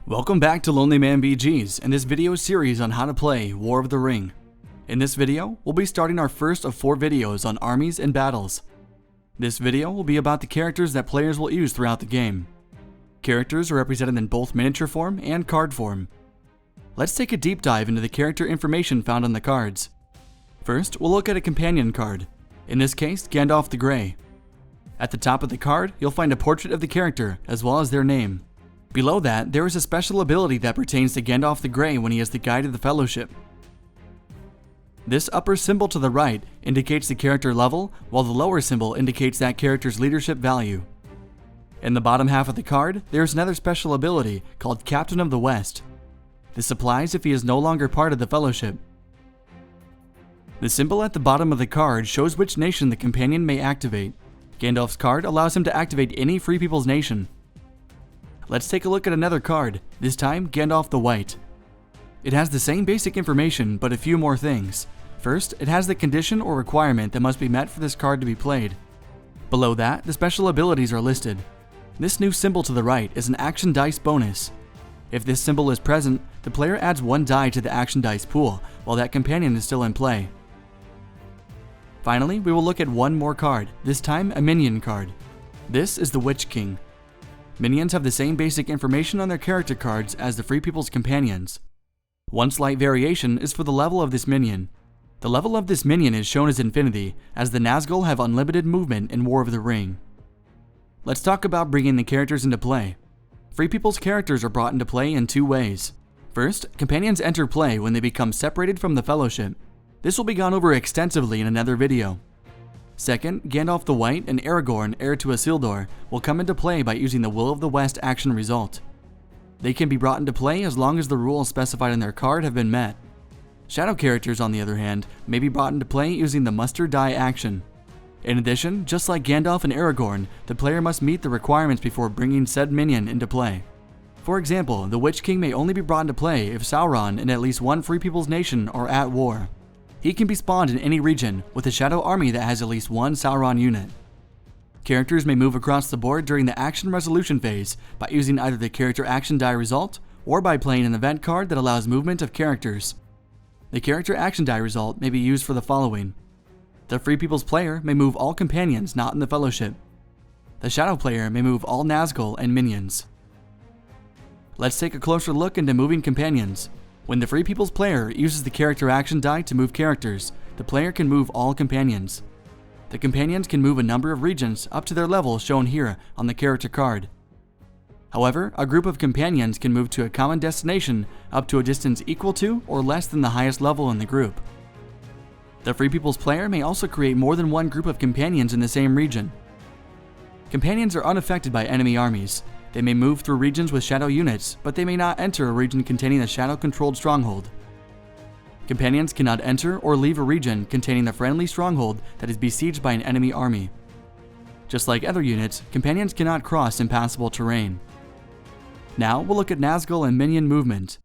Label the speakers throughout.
Speaker 1: Welcome back to LonelyMan BGs and this video series on how to play War of the Ring. In this video, we'll be starting our first of 4 videos on armies and battles. This video will be about the characters that players will use throughout the game. Characters are represented in both miniature form and card form. Let's take a deep dive into the character information found on the cards. First, we'll look at a companion card, in this case, Gandalf the Grey. At the top of the card, you'll find a portrait of the character as well as their name. Below that, there is a special ability that pertains to Gandalf the Grey when he is the Guide of the Fellowship. This upper symbol to the right indicates the character level, while the lower symbol indicates that character's leadership value. In the bottom half of the card, there is another special ability called Captain of the West. This applies if he is no longer part of the Fellowship. The symbol at the bottom of the card shows which nation the companion may activate. Gandalf's card allows him to activate any Free People's nation. Let's take a look at another card, this time Gandalf the White. It has the same basic information, but a few more things. First, it has the condition or requirement that must be met for this card to be played. Below that, the special abilities are listed. This new symbol to the right is an action dice bonus. If this symbol is present, the player adds 1 die to the action dice pool, while that companion is still in play. Finally, we will look at one more card, this time a Minion card. This is the Witch King. Minions have the same basic information on their character cards as the Free People's companions. One slight variation is for the level of this minion. The level of this minion is shown as infinity, as the Nazgul have unlimited movement in War of the Ring. Let's talk about bringing the characters into play. Free People's characters are brought into play in 2 ways. First, companions enter play when they become separated from the Fellowship. This will be gone over extensively in another video. Second, Gandalf the White and Aragorn, heir to Isildur, will come into play by using the Will of the West action result. They can be brought into play as long as the rules specified in their card have been met. Shadow characters, on the other hand, may be brought into play using the Muster Die action. In addition, just like Gandalf and Aragorn, the player must meet the requirements before bringing said minion into play. For example, the Witch King may only be brought into play if Sauron and at least one Free People's nation are at war. He can be spawned in any region with a shadow army that has at least 1 Sauron unit. Characters may move across the board during the action resolution phase by using either the character action die result or by playing an event card that allows movement of characters. The character action die result may be used for the following. The Free People's player may move all companions not in the Fellowship. The Shadow player may move all Nazgul and minions. Let's take a closer look into moving companions. When the Free People's player uses the character action die to move characters, the player can move all companions. The companions can move a number of regions up to their level shown here on the character card. However, a group of companions can move to a common destination up to a distance equal to or less than the highest level in the group. The Free People's player may also create more than one group of companions in the same region. Companions are unaffected by enemy armies. They may move through regions with shadow units, but they may not enter a region containing a shadow-controlled stronghold. Companions cannot enter or leave a region containing a friendly stronghold that is besieged by an enemy army. Just like other units, companions cannot cross impassable terrain. Now we'll look at Nazgul and minion movement.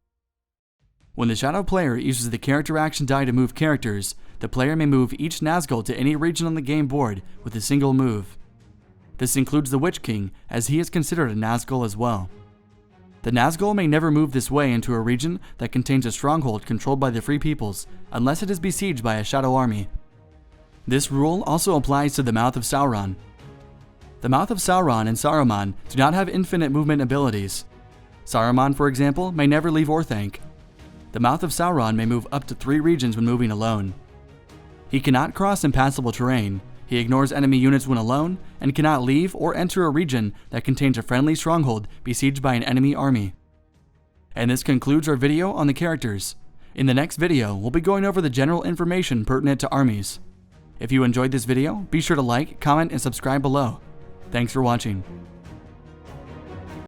Speaker 1: When the Shadow player uses the character action die to move characters, the player may move each Nazgul to any region on the game board with a single move. This includes the Witch King, as he is considered a Nazgul as well. The Nazgul may never move this way into a region that contains a stronghold controlled by the Free Peoples, unless it is besieged by a Shadow army. This rule also applies to the Mouth of Sauron. The Mouth of Sauron and Saruman do not have infinite movement abilities. Saruman, for example, may never leave Orthanc. The Mouth of Sauron may move up to 3 regions when moving alone. He cannot cross impassable terrain. He ignores enemy units when alone, and cannot leave or enter a region that contains a friendly stronghold besieged by an enemy army. And this concludes our video on the characters. In the next video, we'll be going over the general information pertinent to armies. If you enjoyed this video, be sure to like, comment, and subscribe below. Thanks for watching.